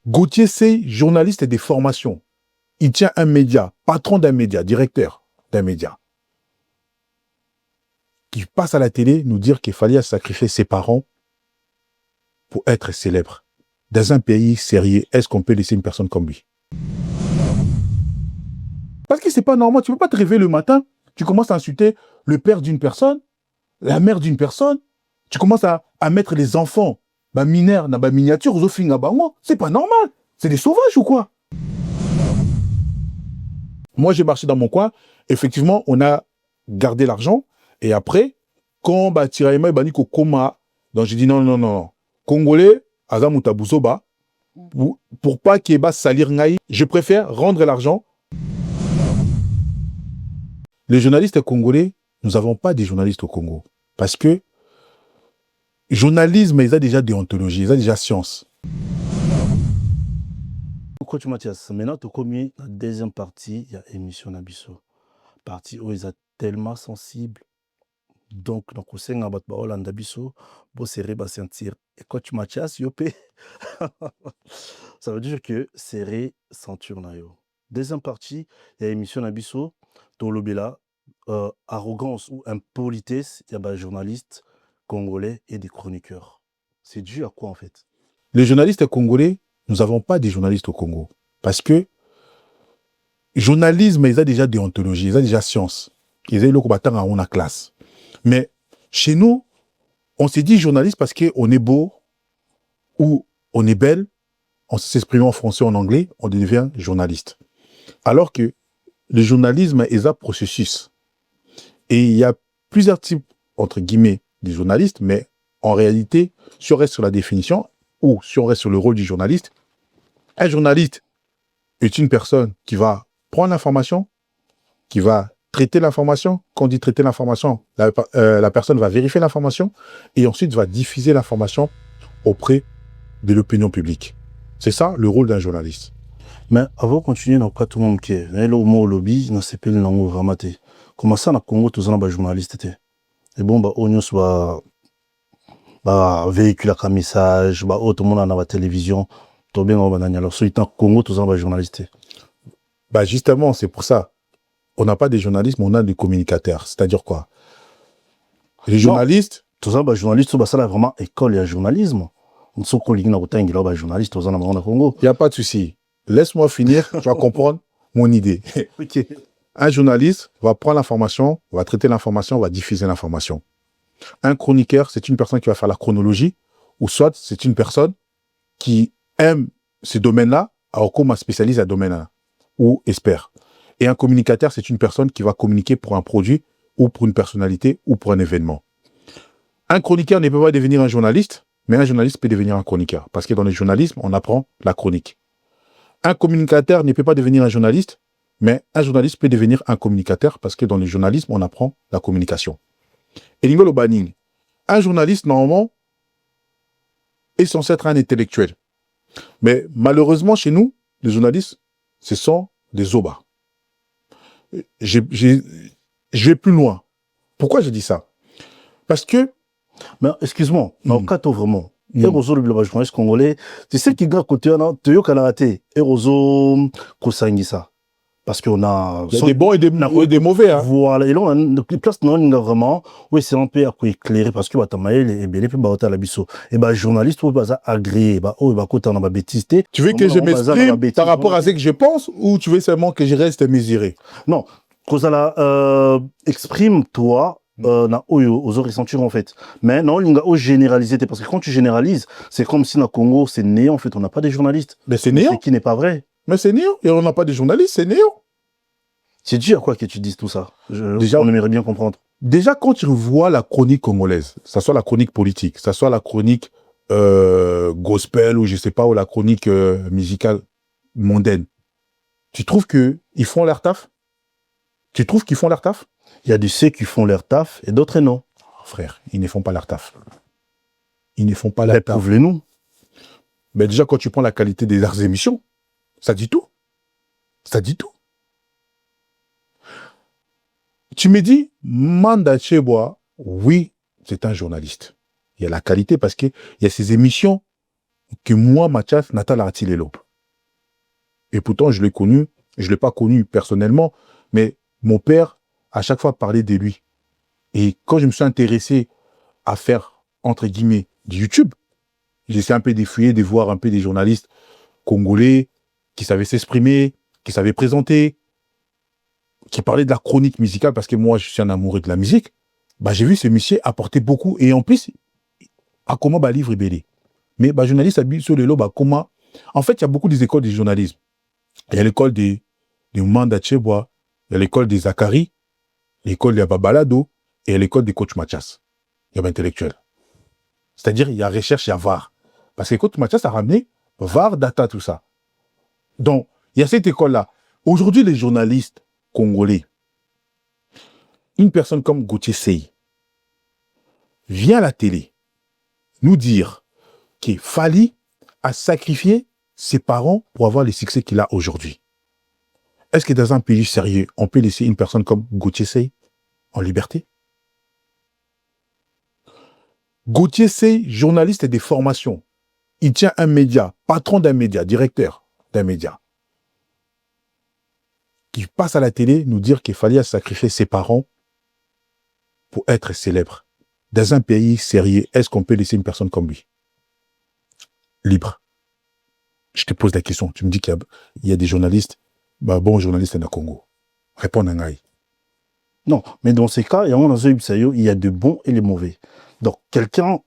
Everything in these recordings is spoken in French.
Gauthier, c'est journaliste des formations. Il tient un média, patron d'un média, directeur d'un média, qui passe à la télé nous dire qu'il fallait sacrifier ses parents pour être célèbre. Dans un pays sérieux, est-ce qu'on peut laisser une personne comme lui? Parce que c'est pas normal. Tu ne peux pas te réveiller le matin, tu commences à insulter le père d'une personne, la mère d'une personne, tu commences à mettre les enfants, mineurs, miniature, aux offices, c'est pas normal. C'est des sauvages ou quoi? Moi, j'ai marché dans mon coin. Effectivement, on a gardé l'argent. Et après, quand Tiraima et Baniko Koma, donc j'ai dit non, non, non. Congolais, Azamuta Bouzoba, pour pas qu'il y ait salir Ngaï, je préfère rendre l'argent. Les journalistes congolais, nous n'avons pas des journalistes au Congo. Parce que journalisme, ils ont déjà déontologie, ils ont déjà science. Coach Mathias, maintenant, tu as commis la deuxième partie, il y a émission Nabiso. Partie où ils sont tellement sensibles. Donc, dans le conseil, on va Hollande Nabiso, pour serrer, sentir. Et coach Mathias, yopé. Ça veut dire que serrer ceinture na yo. Deuxième partie, il y a émission Nabiso, Tolobela, arrogance ou impolitesse, il y a des journalistes congolais et des chroniqueurs. C'est dû à quoi en fait? Les journalistes congolais, nous n'avons pas des journalistes au Congo. Parce que journalisme, ils ont déjà déontologie, ils ont déjà science. Ils ont le combattant en a classe. Mais chez nous, on s'est dit journaliste parce qu'on est beau ou on est belle, on s'exprime en français ou en anglais, on devient journaliste. Alors que le journalisme est un processus. Et il y a plusieurs types, entre guillemets, de journalistes, mais en réalité, si on reste sur la définition, ou si on reste sur le rôle du journaliste, un journaliste est une personne qui va prendre l'information, qui va traiter l'information. Quand on dit traiter l'information, la personne va vérifier l'information et ensuite va diffuser l'information auprès de l'opinion publique. C'est ça le rôle d'un journaliste. Mais avant de continuer, dans pas tout le monde qui est là, au mot lobby, dans ces pays, dans vraiment, comment ça, dans le Congo, tous les journalistes, et bon, on news véhicule un message, tout le monde a la télévision, tout bien, alors, sur le Congo, tous les journalistes. Justement, c'est pour ça. On n'a pas des journalistes, mais on a des communicateurs. C'est-à-dire quoi? Les journalistes... Tous les journalistes, ça là vraiment école et journalisme. Il n'y a pas de souci. Laisse-moi finir, tu vas comprendre mon idée. Okay. Un journaliste va prendre l'information, va traiter l'information, va diffuser l'information. Un chroniqueur, c'est une personne qui va faire la chronologie, ou soit c'est une personne qui aime ces domaines-là, alors qu'on spécialise à domaine-là, ou espère. Et un communicateur, c'est une personne qui va communiquer pour un produit, ou pour une personnalité, ou pour un événement. Un chroniqueur ne peut pas devenir un journaliste, mais un journaliste peut devenir un chroniqueur. Parce que dans le journalisme, on apprend la chronique. Un communicateur ne peut pas devenir un journaliste, mais un journaliste peut devenir un communicateur parce que dans le journalisme, on apprend la communication. Et Lingolo Banning, un journaliste, normalement, est censé être un intellectuel. Mais malheureusement, chez nous, les journalistes, ce sont des obas. Je vais plus loin. Pourquoi je dis ça? Parce que... Mais excuse-moi, dans le cas vraiment, le journaliste congolais, c'est celle qui gagne côté, tu es au Canada, et Rozo Kosangisa. Parce qu'on a... Il y a des bons et des mauvais. Hein. Voilà, et là, on a une place vraiment, oui, c'est un peu éclairé, parce que Batamaël est bien, et puis Baota Labisso. Et bah, journaliste, on va agréer, oh, bah, côté, on a bêtise. Tu veux que je m'exprime par rapport à ce que je pense, ou tu veux seulement que je reste mesuré? Non, exprime-toi, aux autres ceintures en fait. Mais non, il y a généralisé, parce que quand tu généralises, c'est comme si dans le Congo, c'est néant en fait, on n'a pas de journalistes. Mais c'est néant. Ce qui n'est pas vrai. Mais c'est néant, et on n'a pas de journalistes, c'est néant. C'est dû à quoi que tu dises tout ça? Déjà, on aimerait bien comprendre. Déjà, quand tu vois la chronique congolaise, que ce soit la chronique politique, que ce soit la chronique gospel, ou je sais pas, ou la chronique musicale mondaine, tu trouves qu'ils font leur taf? Tu trouves qu'ils font leur taf? Il y a de ceux qui font leur taf et d'autres non. Oh, frère, ils ne font pas leur taf. Ils ne font pas leur taf. Prouve-le-nous. Mais déjà, quand tu prends la qualité de leurs émissions, ça dit tout. Ça dit tout. Tu me dis, Manda Cheboa, oui, c'est un journaliste. Il y a la qualité parce qu'il y a ces émissions que moi, Mathias, Natal Artilelo. Et pourtant, je l'ai connu, je ne l'ai pas connu personnellement, mais mon père, à chaque fois, parlait de lui. Et quand je me suis intéressé à faire, entre guillemets, du YouTube, j'essaie un peu d'effouiller, de voir un peu des journalistes congolais qui savaient s'exprimer, qui savaient présenter, qui parlaient de la chronique musicale, parce que moi, je suis un amoureux de la musique. Bah, j'ai vu ce monsieur apporter beaucoup. Et en plus, à comment bah, livre belé. Mais bah, journaliste habille sur le lot, bah, comment. En fait, il y a beaucoup des écoles de journalisme. Il y a l'école des Manda Chebois, il y a l'école des Zakari, l'école des Babalado et l'école des coach Mathias. Il y a intellectuel. C'est-à-dire, il y a recherche, il y a VAR. Parce que coach Mathias a ramené VAR, data, tout ça. Donc, il y a cette école-là. Aujourd'hui, les journalistes congolais, une personne comme Gauthier Sey vient à la télé nous dire que Fally a sacrifié ses parents pour avoir les succès qu'il a aujourd'hui. Est-ce que dans un pays sérieux, on peut laisser une personne comme Gauthier Sey en liberté? Gauthier Sey, journaliste des formations. Il tient un média, patron d'un média, directeur d'un média, qui passe à la télé nous dire qu'il fallait sacrifier ses parents pour être célèbre. Dans un pays sérieux, est-ce qu'on peut laisser une personne comme lui libre? Je te pose la question. Tu me dis qu'il y a des journalistes, bah, bons journalistes dans le Congo. Réponds à Ngaï. Non, mais dans ces cas, il y a de bons et les mauvais. Donc, quelqu'un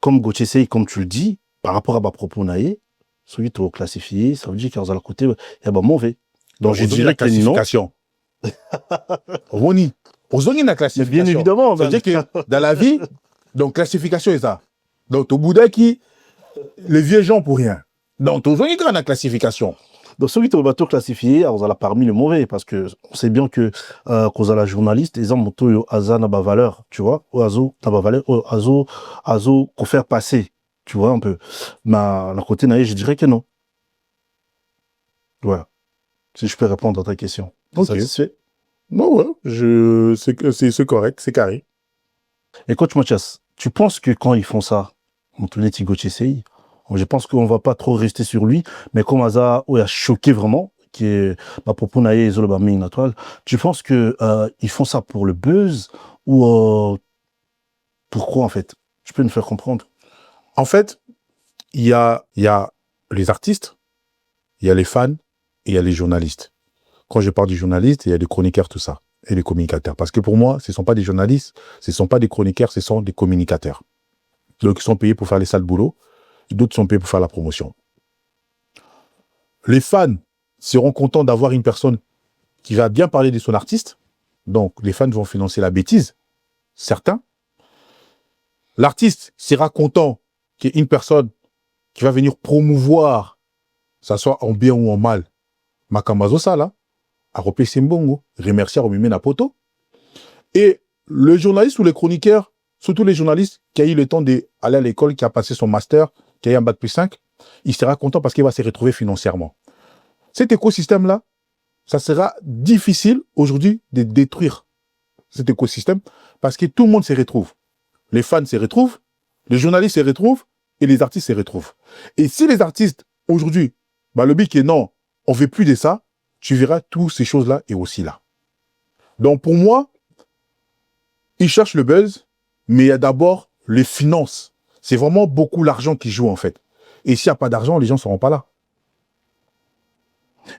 comme Gauthier Sey, comme tu le dis, par rapport à ma propos naïe, celui qui est classifié, ça veut dire qu'il y a côté, il y a des mauvais. Donc, je dirais que classification. Roni, aux la classification. Bien évidemment. Ça veut dire que dans la vie, donc classification est ça. Donc, au Bouddha qui, les vieux gens pour rien. Donc, aux dans la classification. Donc, ceux qui sont bateau classifiés, on a parmi les mauvais, parce que on sait bien que, quand on a la journaliste, les hommes ont aza n'a pas valeur, tu vois, ou azo n'a pas valeur, ou azo qu'on faire passer, tu vois, un peu. Mais, d'un côté, je dirais que non. Voilà. Si je peux répondre à ta question. Ok. Satisfait? Non, ouais, c'est correct, c'est carré. Et coach Mathias, tu penses que quand ils font ça, Anthony Gauthier Sey, je pense qu'on va pas trop rester sur lui, mais comme Aza, où il a choqué vraiment, qui est ma propos naïe et Zolobami Natoile, tu penses que ils font ça pour le buzz ou pourquoi en fait? Tu peux nous faire comprendre? En fait, il y a les artistes, il y a les fans et il y a les journalistes. Quand je parle du journaliste, il y a des chroniqueurs, tout ça, et les communicateurs. Parce que pour moi, ce ne sont pas des journalistes, ce ne sont pas des chroniqueurs, ce sont des communicateurs. Donc, ils sont payés pour faire les sales boulots, et d'autres sont payés pour faire la promotion. Les fans seront contents d'avoir une personne qui va bien parler de son artiste. Donc, les fans vont financer la bêtise, certains. L'artiste sera content qu'il y ait une personne qui va venir promouvoir, que ça soit en bien ou en mal, Makamazo Sala, à Ropé Simbongo, remercier Romimé Napoto. Et le journaliste ou les chroniqueurs, surtout les journalistes qui a eu le temps d'aller à l'école, qui a passé son master, qui a eu un bac plus 5, il sera content parce qu'il va se retrouver financièrement. Cet écosystème-là, ça sera difficile aujourd'hui de détruire cet écosystème parce que tout le monde se retrouve. Les fans se retrouvent, les journalistes se retrouvent et les artistes se retrouvent. Et si les artistes, aujourd'hui, le but est non, on ne veut plus de ça, tu verras toutes ces choses-là et aussi là. Donc pour moi, ils cherchent le buzz, mais il y a d'abord les finances. C'est vraiment beaucoup l'argent qui joue en fait. Et s'il n'y a pas d'argent, les gens ne seront pas là.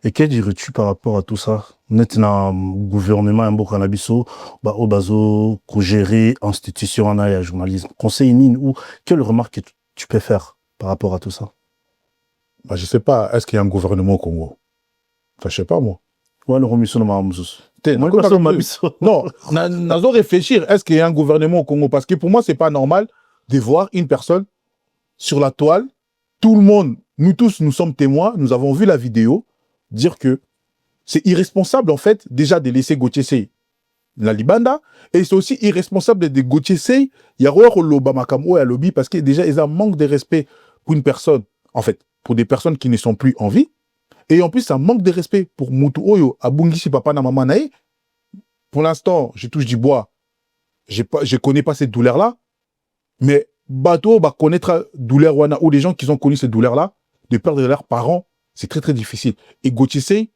Et que dirais-tu par rapport à tout ça? Net na gouvernement un beau cannabiso, au bazo, qu'on gérer institution et journalisme. Conseil nin ou quelle remarque tu peux faire par rapport à tout ça? Je ne sais pas, est-ce qu'il y a un gouvernement au Congo? Enfin, je ne sais pas moi. Ouais, le remission de Mahamzous. Non, nous réfléchir, est-ce qu'il y a un gouvernement au Congo? Parce que pour moi, ce n'est pas normal de voir une personne sur la toile, tout le monde, nous tous, nous sommes témoins, nous avons vu la vidéo, dire que c'est irresponsable, en fait, déjà de laisser Gauthier Sey la Libanda, et c'est aussi irresponsable de Gauthier Sey, il y a l'Obama et lobby, parce que déjà, ils ont un manque de respect pour une personne, en fait, pour des personnes qui ne sont plus en vie, et en plus, ça manque de respect pour Moutou Oyo, Abungisi Papa na Mama Nae. Pour l'instant, je touche du bois, je connais pas cette douleur-là, mais bateau va connaître douleur wana, ou les gens qui ont connu cette douleur-là, de perdre leurs parents, c'est très très difficile. Et Gauthier Seye,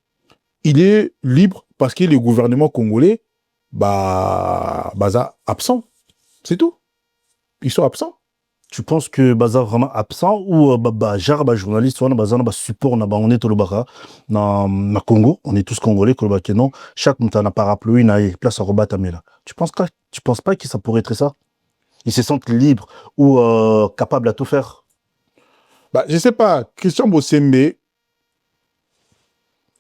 il est libre parce que le gouvernement congolais, absent. C'est tout. Ils sont absents. Tu penses que Baza vraiment absent ou genre journaliste on a Baza na support na on est tolobaka na Congo, on est tous congolais kolobaka non, chaque mutana parapluie na place à rebattre là. Tu penses pas que ça pourrait être ça? Ils se sentent libres ou capables à tout faire? Je sais pas, Christian Bossembe,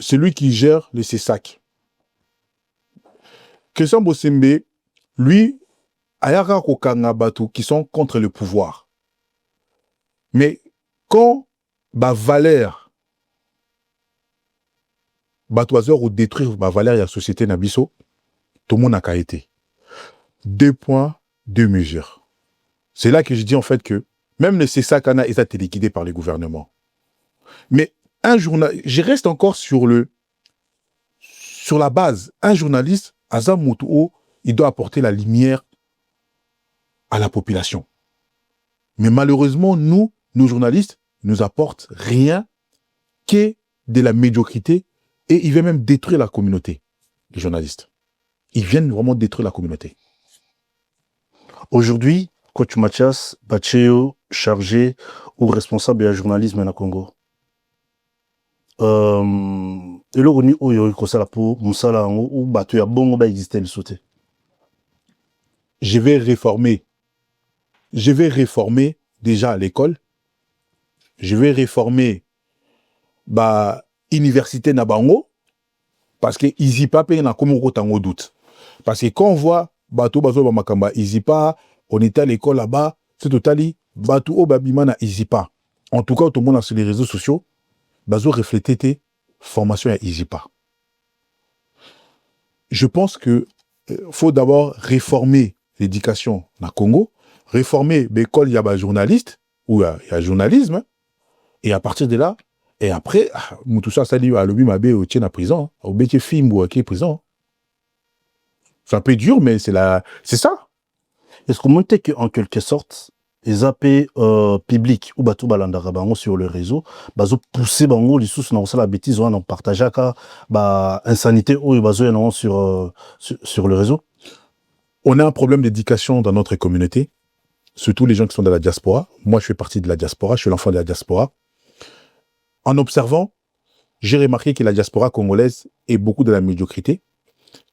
c'est lui qui gère les CESAC. Christian Bossembe, lui, ayaka kokanga batu qui sont contre le pouvoir. Mais quand valeur batoiseur ou détruire valeur la société nabiso, tout le monde a été. 2 points, 2 mesures. C'est là que je dis en fait que même le CESAC est été liquidé par le gouvernement. Mais un journaliste, je reste encore sur la base. Un journaliste, Azam Moutou, il doit apporter la lumière à la population. Mais malheureusement, nos journalistes, nous apportent rien que de la médiocrité et ils viennent même détruire la communauté, les journalistes. Ils viennent vraiment détruire la communauté. Aujourd'hui, Coach Mathias, Bacheo, chargé ou responsable du journalisme au Congo. Et là, on est où il y a pour Moussala ou Bato ya bon va exister le sauter. Je vais réformer déjà l'école. Je vais réformer université na bango parce que Izipa paye na comme tango doute. Parce que quand on voit Bato bazo ba makamba Izipa, on était à l'école là-bas, c'est totali Bato o babima na Izipa. En tout cas, tout le monde sur les réseaux sociaux, bazo refléter tes formations à Izipa. Je pense que faut d'abord réformer l'éducation na Congo, réformer l'école il y a journaliste ou il y a journalisme et à partir de là et après tout ça dit à l'objet mabé au tien à prison au bétier film ou à qui prison. C'est un peu dur mais c'est ça. Est-ce qu'on monte que en quelque sorte les AP publics ou batou balandara bango sur le réseau bazo pousser bango les sous na la bêtise on en partager ka insanité ou bazo sur le réseau? On a un problème d'éducation dans notre communauté, surtout les gens qui sont dans la diaspora. Moi, je fais partie de la diaspora, je suis l'enfant de la diaspora. En observant, j'ai remarqué que la diaspora congolaise est beaucoup de la médiocrité.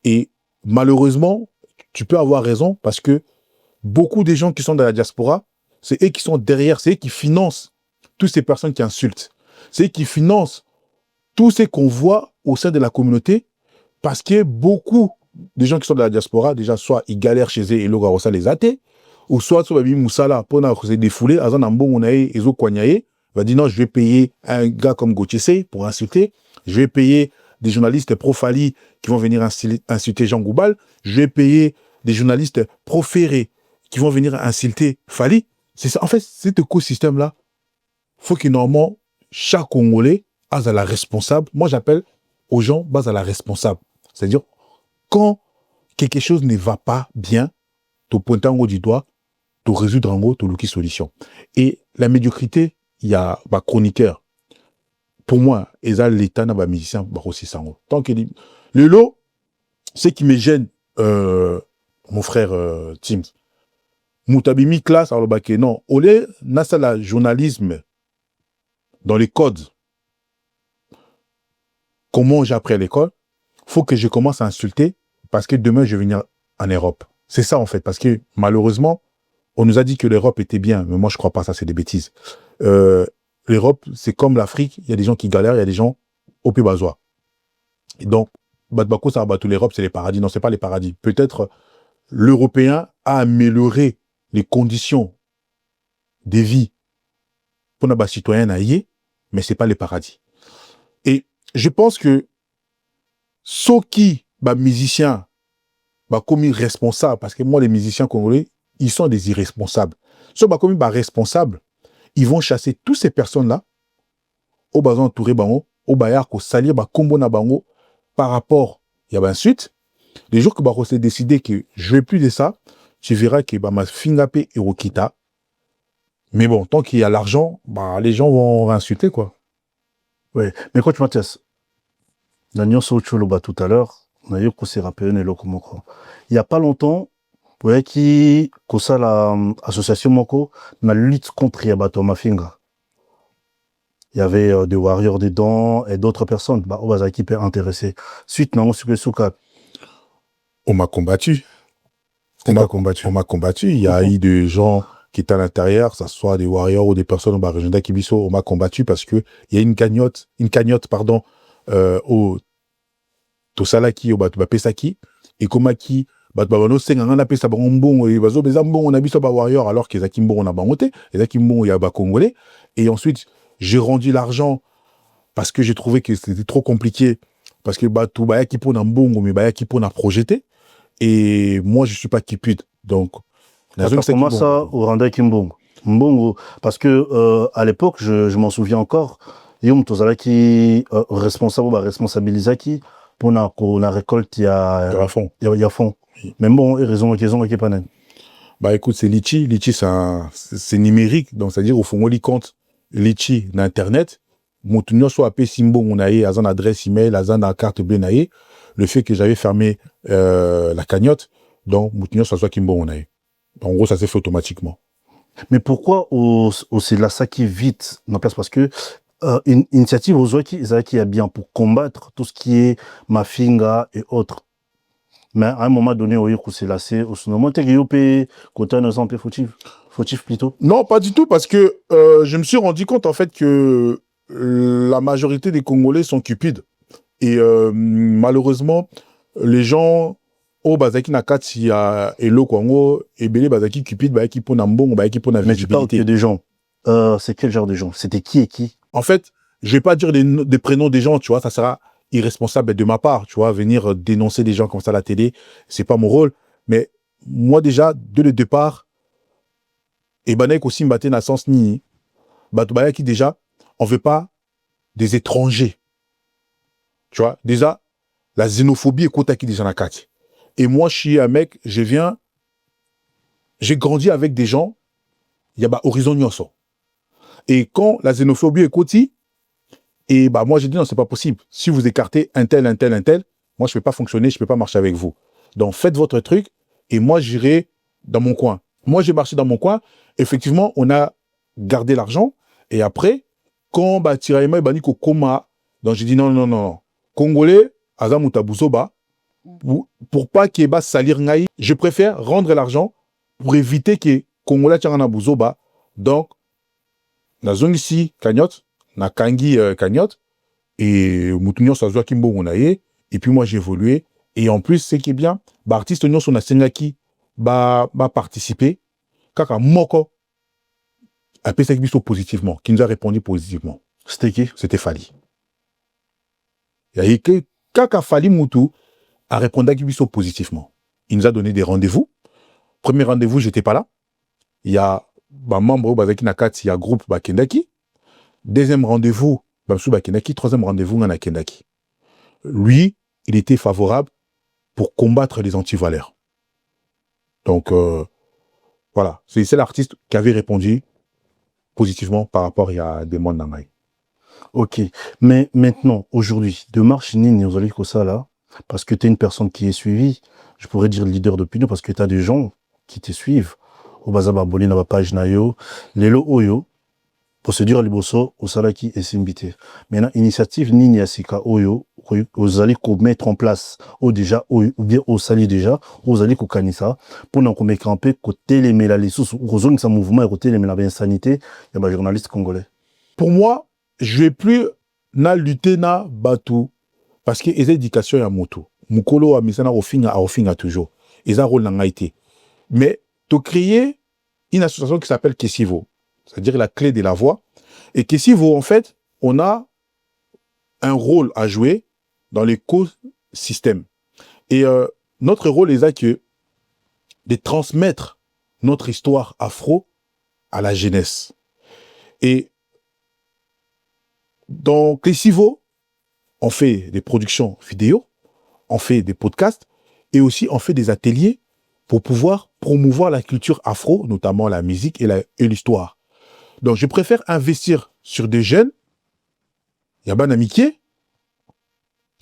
Et malheureusement, tu peux avoir raison parce que beaucoup des gens qui sont dans la diaspora, c'est eux qui sont derrière, c'est eux qui financent toutes ces personnes qui insultent. C'est eux qui financent tout ce qu'on voit au sein de la communauté parce que beaucoup des gens qui sont dans la diaspora, déjà, soit ils galèrent chez eux et l'ogarosa les athées, ou soit ils moussala pour se défouler, azan ambo monae, ezo kwanyae, va dire non, je vais payer un gars comme Gauthier Seye pour insulter, je vais payer des journalistes pro-Fali qui vont venir insulter Jean Goubal, je vais payer des journalistes pro-Ferré qui vont venir insulter Fali. C'est ça, en fait, cet écosystème-là, faut que normalement, chaque Congolais a la responsable. Moi, j'appelle aux gens, base à la responsable. C'est-à-dire, quand quelque chose ne va pas bien, tu pointes en haut du doigt, tu résoudre en haut, tu louki solution. Et la médiocrité, il y a chroniqueur. Pour moi, l'État n'a pas musicien, aussi ça. Tant que le lot, ce qui me gêne, mon frère Tim, Moutabimi classe, alors non, au lieu n'a la journalisme dans les codes. Comment j'ai appris à l'école? Faut que je commence à insulter parce que demain je vais venir en Europe. C'est ça en fait, parce que malheureusement, on nous a dit que l'Europe était bien, mais moi je crois pas, ça c'est des bêtises. L'Europe, c'est comme l'Afrique, il y a des gens qui galèrent, il y a des gens au plus basois. Et donc, Batbako, ça va tout l'Europe, c'est les paradis. Non, c'est pas les paradis. Peut-être l'Européen a amélioré les conditions de vie pour nos citoyens aillés, mais c'est pas les paradis. Et je pense que ceux qui, musiciens, comme responsables, parce que moi, les musiciens congolais, ils sont des irresponsables. Ceux comme responsables, ils vont chasser toutes ces personnes-là, au bazan entouré bango, au bayar, au salir, combo na bango, par rapport, il y a ensuite, les jours que s'est décidé que je ne vais plus de ça, tu verras que ma fingapé et Rokita, Mais bon, tant qu'il y a l'argent, bah, les gens vont insulter, quoi. Ouais. Mais coach Mathias, Daniel Socholoba tout à l'heure, on a eu qu'on s'est rappelé et Lokomoko. Il n'y a pas longtemps, vous voyez qui, qu'on ça l'association Moko, la lutte contre Yabato Mafinga. Il y avait des warriors dedans et d'autres personnes, bah, on va qui peut intéresser. Suite, non, sur le Souka. On m'a combattu. On m'a combattu. On m'a combattu. Il y a eu des gens qui étaient à l'intérieur, que ce soit des warriors ou des personnes au région d'Akibiso. On m'a combattu parce que il y a une cagnotte, pardon, au Tosalaki, au Batubapesaki, et Komaki, Batubabano, c'est un appel ça bon, et Bazo, Bezambon, on a vu ça par warrior, alors qu'ils Akimbo, on a bangoté, et Akimbo, il y a bas congolais. Et ensuite, j'ai rendu l'argent parce que j'ai trouvé que c'était trop compliqué, parce que Batou, Bayakipo n'a bon, mais Bayakipo n'a projeté. Et moi, je suis pas Kipud. Donc, comment ça, au Randa Kimbongo? Mbongo, parce que à l'époque, je m'en souviens encore, Yom Tozalaki responsable, responsabilisaki pour la récolte, il y a fond. Il y a fond. Mais bon, raison qui pas net. Bah écoute, c'est Litchi. Litchi, c'est numérique. Donc, c'est-à-dire, au fond, on lit compte Litchi d'internet. Mon tenir soit appelé Simbo, on a azan adresse email, azan carte bleue naïe. Le fait que j'avais fermé la cagnotte, donc mon tenir soit Kimbo, on a. En gros, ça s'est fait automatiquement. Mais pourquoi c'est là ça qui vite en place? Parce que une initiative aux autres qui a bien pour combattre tout ce qui est Mafinga et autres. Mais à un moment donné, c'est là, c'est au moment côté un exemple fautif plutôt. Non, pas du tout, parce que je me suis rendu compte en fait que la majorité des Congolais sont cupides. Et malheureusement, les gens au bazaki na kati ya elo Congo et belé bazaki cupide bazaki pour nambong bazaki pour na visibilité. Mais tu parles que des gens. C'est quel genre de gens? C'était qui et qui? En fait, je vais pas dire des prénoms des gens, tu vois, ça sera irresponsable de ma part, tu vois, venir dénoncer des gens comme ça à la télé, c'est pas mon rôle. Mais moi déjà, dès le départ, et banek aussi m'battait na sens ni, batubaya qui déjà, on veut pas des étrangers. Tu vois, déjà, la xénophobie est kota qui déjà na kati. Et moi, je suis un mec, j'ai grandi avec des gens, il y a horizon nyoso. Et quand la xénophobie est koti, et bah moi j'ai dit non, c'est pas possible. Si vous écartez un tel, moi je peux pas fonctionner, je peux pas marcher avec vous. Donc faites votre truc, et moi j'irai dans mon coin. Moi j'ai marché dans mon coin, effectivement, on a gardé l'argent, et après, quand bah Tiraima et Baniko Koma, donc j'ai dit non. Congolais, Azamuta Buzoba, pour pas qu'il y ait salir ngai, je préfère rendre l'argent pour éviter que Congolais tchangana buzoba. Donc, na zongisi cagnotte, na kangi cagnotte, et moutunyo sazwa kimbo monaye, et puis moi j'ai évolué, et en plus, ce qui est bien, bah artiste nyon son asengaki, bah participer, kaka moko, a pesaki biso positivement, qui nous a répondu positivement. C'était qui? C'était Fali. Il y a eu que kaka Fali Moutou, a répondu à Kibiso positivement. Il nous a donné des rendez-vous. Premier rendez-vous, j'étais pas là. Il y a un membre Bazaki Nakati, il y a groupe Bakendaki. Deuxième rendez-vous, Bamsou Bakendaki. Troisième rendez-vous, Ngana Kendaki. Lui, il était favorable pour combattre les antivaleurs. Donc, voilà. C'est l'artiste qui avait répondu positivement par rapport à des mondes d'Angaï. Ok. Mais maintenant, aujourd'hui, de marche ni vous allez que ça là, parce que tu es une personne qui est suivie, je pourrais dire leader d'opinion, parce que tu as des gens qui te suivent. Au Bazaba Boli, na page Nayo, Lelo Oyo, procédure Liboso, au Salaki et Simbité. Maintenant, initiative Nini Asika Oyo, vous allez mettre en place, ou déjà, ou bien au Sali déjà, vous allez Kanisa, pour nous mettre en paix, côté les mélalisous, ou zone sa mouvement, et côté les mélalis sanité, il y a des journalistes congolais. Pour moi, je vais plus na lutter na batou. Parce que les éducations ya moto. Mukolo a misana ofinga toujours. Ils ont rôle dans l'IT. Mais tu créer une association qui s'appelle Kessivo, c'est-à-dire la clé de la voix. Et Kessivo, en fait, on a un rôle à jouer dans l'écosystème. Et notre rôle est que de transmettre notre histoire afro à la jeunesse. Et dans Kessivo, on fait des productions vidéo, on fait des podcasts et aussi on fait des ateliers pour pouvoir promouvoir la culture afro, notamment la musique et l'histoire. Donc, je préfère investir sur des jeunes, il y a ban amitié,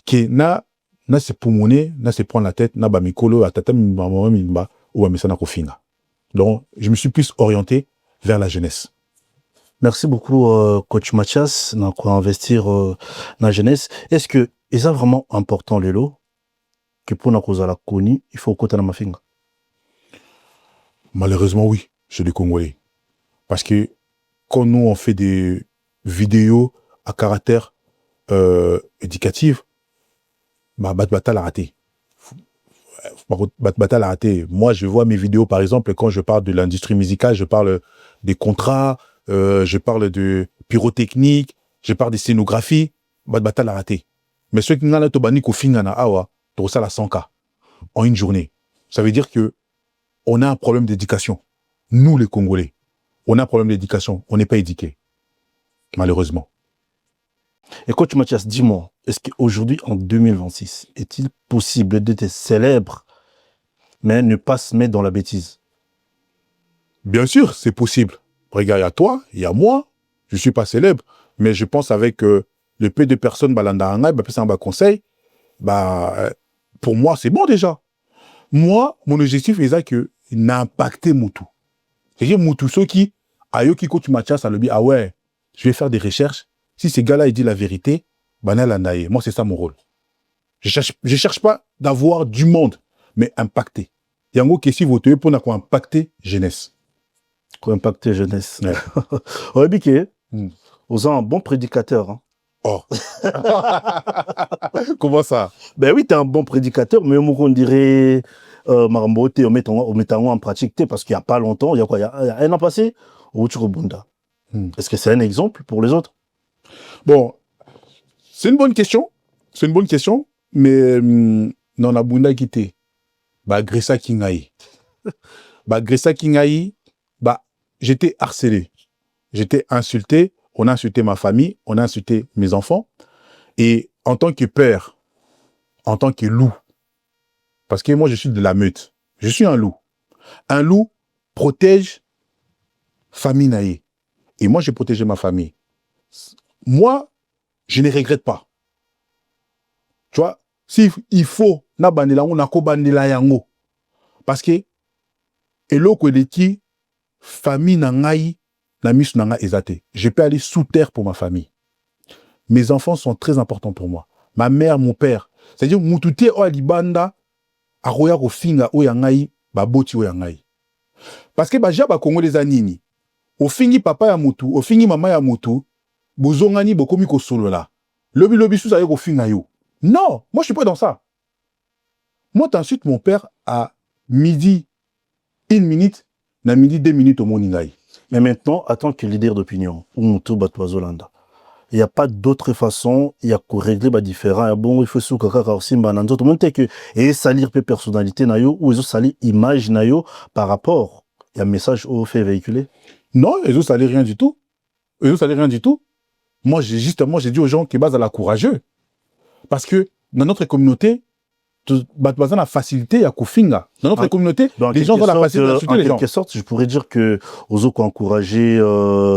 qui na se pulmoner, na se prendre la tête, na ba mikolo, atata mimba, mimba, ou amesana kofinga. Donc, je me suis plus orienté vers la jeunesse. Merci beaucoup, coach Mathias, dans quoi investir dans la jeunesse. Est-ce que c'est vraiment important, Lelo, que pour nous cause la connue, il faut côté dans ma finga? Malheureusement, oui, chez les Congolais. Parce que quand nous, on fait des vidéos à caractère éducatif, bah, Batbata l'a raté. Batbata l'a raté. Moi, je vois mes vidéos, par exemple, quand je parle de l'industrie musicale, je parle des contrats, je parle de pyrotechnique, je parle des scénographies, Batbata l'a raté. Mais ceux qui n'ont pas tobani ko fingana awa, to ça la 100K en une journée. Ça veut dire que on a un problème d'éducation. Nous, les Congolais, on a un problème d'éducation. On n'est pas éduqués. Malheureusement. Et coach Mathias, dis-moi, est-ce qu'aujourd'hui, en 2026, est-il possible d'être célèbre, mais ne pas se mettre dans la bêtise? Bien sûr, c'est possible. Regarde, il y a toi, il y a moi. Je ne suis pas célèbre, mais je pense avec le peu de personnes, conseil, pour moi, c'est bon déjà. Moi, mon objectif est que n'a impacté Moutou. C'est-à-dire Moutou, ceux qui, ayoki coach Mathias, ça le dit, ah ouais, je vais faire des recherches. Si ces gars-là, ils disent la vérité, moi, c'est ça mon rôle. Je cherche pas d'avoir du monde, mais impacter. Il y a un mot qui est si vous pour impacter jeunesse. Pour impacter jeunesse. Ouais. Ouais, Biké, vous êtes un bon prédicateur. Hein. Oh. Comment ça? Ben oui, tu es un bon prédicateur, mais on dirait Marambote, on met en pratique, parce qu'il n'y a pas longtemps, il y a un an passé, au Tchurubunda. Est-ce que c'est un exemple pour les autres? Bon, c'est une bonne question. C'est une bonne question, mais non, la Bunda quitté. Bah, Gressa Kingaï. Bah, Gressa Kingaï, bah, j'étais harcelé. J'étais insulté. On a insulté ma famille. On a insulté mes enfants. Et en tant que père, en tant que loup, parce que moi, je suis de la meute. Je suis un loup. Un loup protège famille naïe. Et moi, j'ai protégé ma famille. Moi, je ne regrette pas. Tu vois, s'il faut, parce que, famille nangai, je peux aller sous terre pour ma famille. Mes enfants sont très importants pour moi. Ma mère, mon père. C'est-à-dire, mutute o alibanda, aroya ko finga o yangai, baboti o yangai. Parce que, baja ba Congo les anini. Au fingi papa ya mutu, au fingi mama ya mutu, bozongani bokomi ko solo là. Lobi sous ayo ko finga yo. Non, moi je suis pas dans ça. Moi ensuite mon père à midi 1 minute, na midi 2 minutes au moningai. Mais maintenant, en tant que leader d'opinion, il n'y a pas d'autre façon, il y a qu'à régler les différents. Bon, il faut se que et salir les personnalités ou ils salir l'image par rapport à un message au fait véhiculé. Non, ils ont salé rien du tout. Ils ont salé rien du tout. Moi, j'ai dit aux gens qui basent à la courageux. Parce que dans notre communauté, la facilité à Kofinga. Dans notre communauté, les gens ont la facilité d'insulter les gens. En quelque sorte, je pourrais dire que aux autres encourager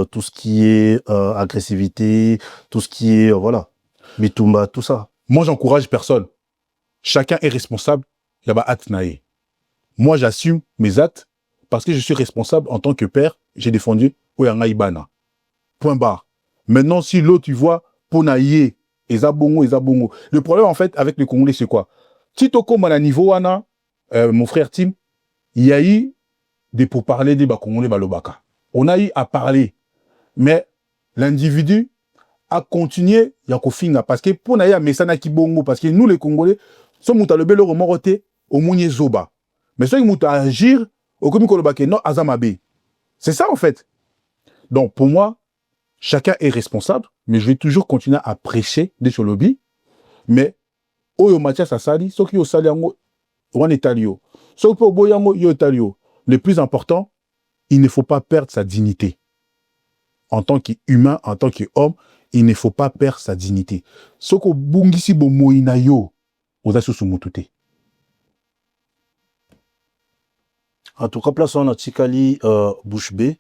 tout ce qui est agressivité, tout ce qui est voilà, Bitumba, tout ça. Moi, j'encourage personne. Chacun est responsable. Il y a acte naïe. Moi, j'assume mes actes parce que je suis responsable en tant que père. J'ai défendu Oyanga Ibana. Point barre. Maintenant, si l'autre, tu vois, Ponaïe, Ezabongo. Le problème, en fait, avec les Congolais, c'est quoi? Tito à niveau wana, mon frère Tim, il y a eu des pourparlers des Congolais balobaka. On a eu à parler, mais l'individu a continué yakofinga parce que pour naïa mesana kibongo parce que nous les Congolais sommes muta le belo remoroté au mounier zoba. Mais ceux qui muta agir au komi kolobake non azamabe. C'est ça en fait. Donc pour moi, chacun est responsable, mais je vais toujours continuer à prêcher des cholobi, mais Oyo Mathias Asali, ceux qui ont sali yango, on est talio. Ceux qui ont boyango, yo talio. Le plus important, il ne faut pas perdre sa dignité. En tant qu'humain, en tant qu'homme, il ne faut pas perdre sa dignité. Ceux qui ont bungisi bo moina yo, oza sous mutute. En tout cas, place on a Tikali bouche B.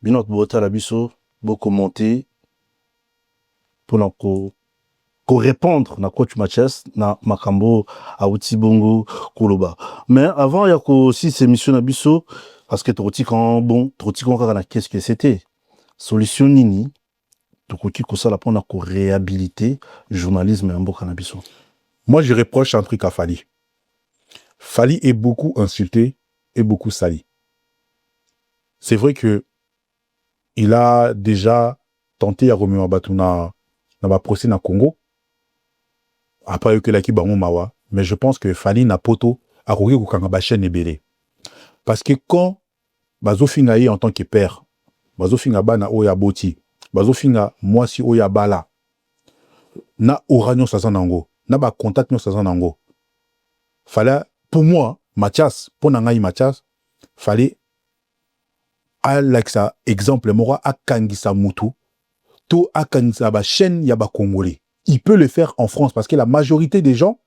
Binot bota la biso, beau commenter pour répondre na coach Mathias na makambo a Bongo Koloba. Mais avant ya ko si cette émission na biso parce que toti quand na qu'est-ce que c'était solution nini tokoti ko sala pona ko réhabiliter journalisme en mboka na biso. Moi je reproche un truc à Fally. Fally est beaucoup insulté et beaucoup sali. C'est vrai que il a déjà tenté à remuer Batuna dans ma procès na Congo. Après que la Kibango Mawa, mais je pense que Fally n'a poto à Roger Kukanga chaîne ebele. Parce que quand Bazofinga en tant que père, Bazofinga bana oya boti, Bazofinga mwasi oya bala, na oranyo sazanango, na ba contact nyo sazanango. Fallait, pour moi, Mathias, pour Nangaï Mathias, fallait Alexa exemple mora akangisa mutu, to akangisa ba chaîne ya ba congolais. Il peut le faire en France parce que la majorité des gens,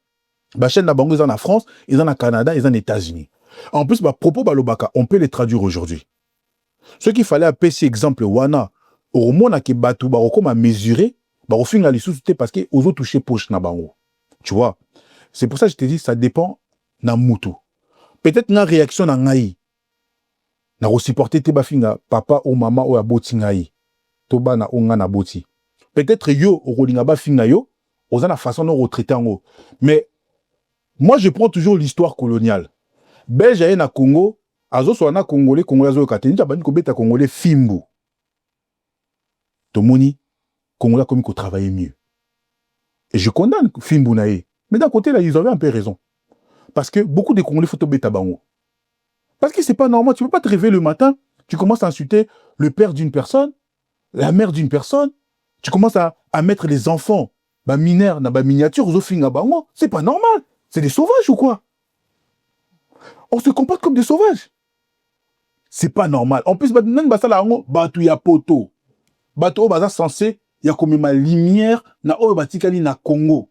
bah chaîne bango ils en France, ils en Canada, ils en États-Unis. En plus, bah propos balobaka, on peut les traduire aujourd'hui. Ce qu'il fallait appeler ces exemples wana, au moment que batu ba comme à mesurer, bah au final les sous parce que aux autres toucher poche na bango. Tu vois? C'est pour ça que je te dis ça dépend na mutu. Peut-être na réaction na ngai. Na supporter te bafinga papa ou maman ou aboti ngai. Toba na onga na boti. Peut-être yo au rolinga ba finga yo, oza na façon de retraiter en haut. Mais moi je prends toujours l'histoire coloniale. Belge na Congo, azo so na congolais azo kateni bani ko beta congolais fimbu. Tomoni congolais comme ko travailler mieux. Et je condamne fimbu naé. Mais d'un côté là ils avaient un peu raison. Parce que beaucoup de congolais faut to beta bango. Parce que c'est pas normal, tu peux pas te réveiller le matin, tu commences à insulter le père d'une personne, la mère d'une personne. Tu commences à mettre les enfants, bah, mineurs, dans la miniature, c'est pas normal. C'est des sauvages ou quoi? On se comporte comme des sauvages. C'est pas normal. En plus, batu ya poto. Batu baza censé, y a comme ma lumière, na o batikali na Congo.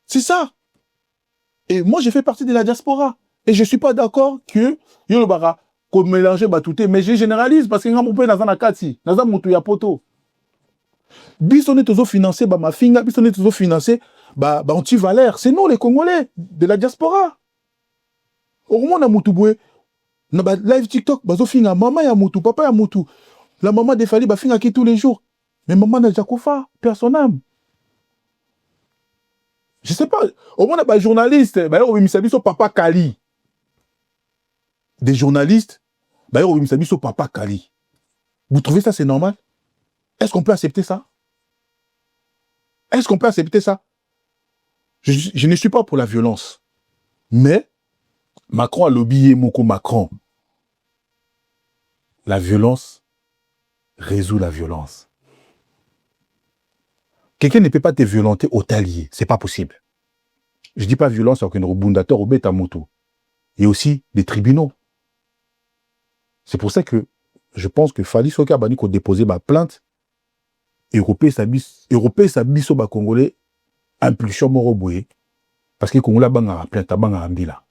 C'est ça. Et moi, j'ai fait partie de la diaspora. Et je suis pas d'accord que, yo bara, qu'on mélange batouté, mais je généralise parce que on peut dans un kati, dans un mutu ya poto. Bisonné toujours financé, bah ma finga, bisonné toujours financé, bah anti-valeur. C'est nous les Congolais de la diaspora. Au moment on a Moutouboué, na ba live TikTok, bah finga, maman ya Moutou, papa ya Moutou. La maman de Fally, bah finga qui tous les jours. Mais maman n'a déjà koufa, personne n'aime. Je sais pas, au moins on a bah journaliste, bah on misabi sur papa Kali. Des journalistes, bah on misabi sur papa Kali. Vous trouvez ça c'est normal? Est-ce qu'on peut accepter ça? Est-ce qu'on peut accepter ça? Je ne suis pas pour la violence. Mais, Macron a lobbyé Moko Macron. La violence résout la violence. Quelqu'un ne peut pas te violenter au talier. C'est pas possible. Je dis pas violence avec un rebondateur au bêta moto. Il y a aussi des tribunaux. C'est pour ça que je pense que Fally Soka Bani a déposé ma plainte. Européen sabiso ba congolais impulsion moroboué parce que congolais banga plainte banga ambila.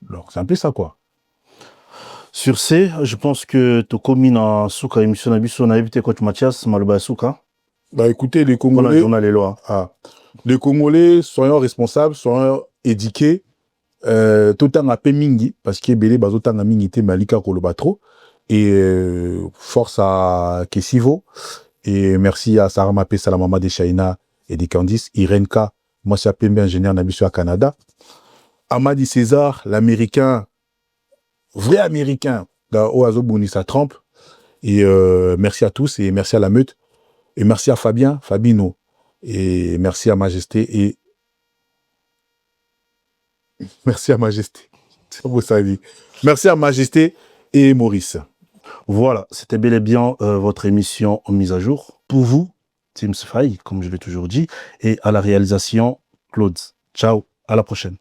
Donc c'est un peu ça quoi. Sur ce, je pense que tu commis dans souka émission nabiso na évité coach Mathias Maluba souka. Bah écoutez les Congolais les Congolais soyons responsables, soyons éduqués tout en appé mingi parce que belé bazotanga mingi te malika kolobatro et force à Kesivo. Et merci à Sarah Mapé, Salamama de Shaina et de Candice, Irenka, moi c'est PMB ingénieur Nabiso à Canada. Amadi César, l'américain, vrai américain, Oazo Bounissa Trump. Et merci à tous et merci à la meute. Et merci à Fabien, Fabino. Et merci à Majesté et merci à Majesté. Merci à Majesté et Maurice. Voilà, c'était bel et bien votre émission en mise à jour. Pour vous, Team Sfai, comme je l'ai toujours dit, et à la réalisation, Claude. Ciao, à la prochaine.